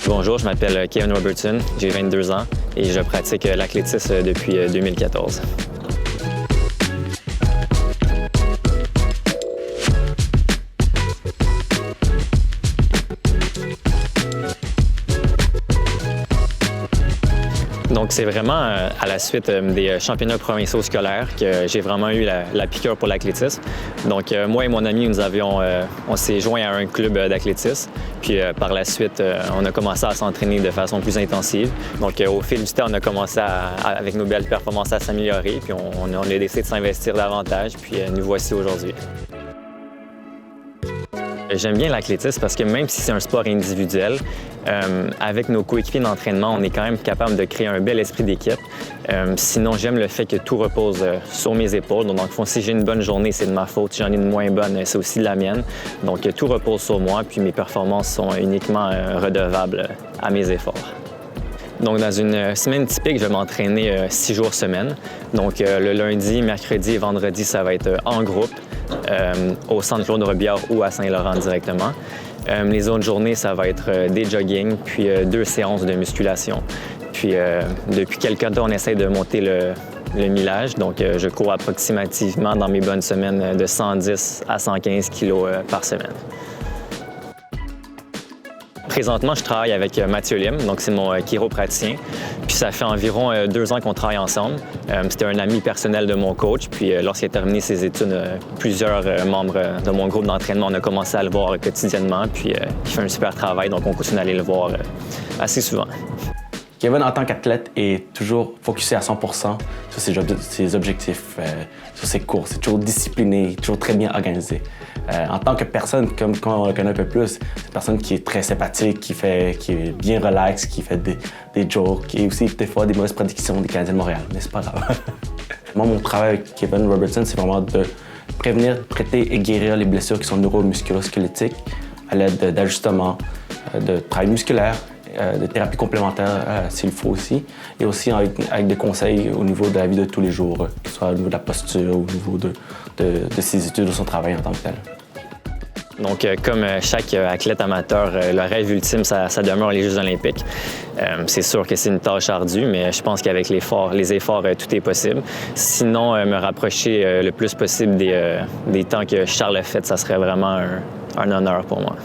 Bonjour, je m'appelle Kevin Robertson, j'ai 22 ans et je pratique l'athlétisme depuis 2014. Donc, c'est vraiment à la suite des championnats provinciaux scolaires que j'ai vraiment eu la piqûre pour l'athlétisme. Donc, moi et mon ami, on s'est joints à un club d'athlétisme. Puis, par la suite, on a commencé à s'entraîner de façon plus intensive. Donc, au fil du temps, on a commencé avec nos belles performances à s'améliorer. Puis, on a décidé de s'investir davantage. Puis, nous voici aujourd'hui. J'aime bien l'athlétisme parce que même si c'est un sport individuel, avec nos coéquipiers d'entraînement, on est quand même capable de créer un bel esprit d'équipe. Sinon, j'aime le fait que tout repose sur mes épaules. Donc, dans le fond, si j'ai une bonne journée, c'est de ma faute. Si j'en ai une moins bonne, c'est aussi de la mienne. Donc, tout repose sur moi, puis mes performances sont uniquement redevables à mes efforts. Donc, dans une semaine typique, je vais m'entraîner 6 jours semaine. Donc, le lundi, mercredi et vendredi, ça va être en groupe au centre Claude Robillard ou à Saint-Laurent directement. Les autres journées, ça va être des jogging, puis 2 séances de musculation. Puis, depuis quelques temps, on essaie de monter le millage. Donc, je cours approximativement dans mes bonnes semaines de 110 à 115 kilos par semaine. Présentement, je travaille avec Mathieu Lim, donc c'est mon chiropraticien. Puis ça fait environ 2 ans qu'on travaille ensemble. C'était un ami personnel de mon coach. Puis lorsqu'il a terminé ses études, plusieurs membres de mon groupe d'entraînement, on a commencé à le voir quotidiennement. Puis il fait un super travail, donc on continue d'aller le voir assez souvent. Kevin, en tant qu'athlète, est toujours focusé à 100% sur ses objectifs, sur ses courses. C'est toujours discipliné, toujours très bien organisé. En tant que personne, comme quand on le connaît un peu plus, c'est une personne qui est très sympathique, qui est bien relax, qui fait des jokes et aussi des fois des mauvaises prédictions des Canadiens de Montréal, mais c'est pas grave. Moi, mon travail avec Kevin Robertson, c'est vraiment de prévenir, traiter et guérir les blessures qui sont neuromusculo-squelettiques à l'aide d'ajustements, de travail musculaire, de thérapie complémentaire s'il faut aussi, et aussi avec des conseils au niveau de la vie de tous les jours, que ce soit au niveau de la posture, au niveau de ses études ou de son travail en tant que tel. Donc, comme chaque athlète amateur, le rêve ultime, ça demeure les Jeux olympiques. C'est sûr que c'est une tâche ardue, mais je pense qu'avec les efforts, tout est possible. Sinon, me rapprocher le plus possible des temps que Charles a fait, ça serait vraiment un honneur pour moi.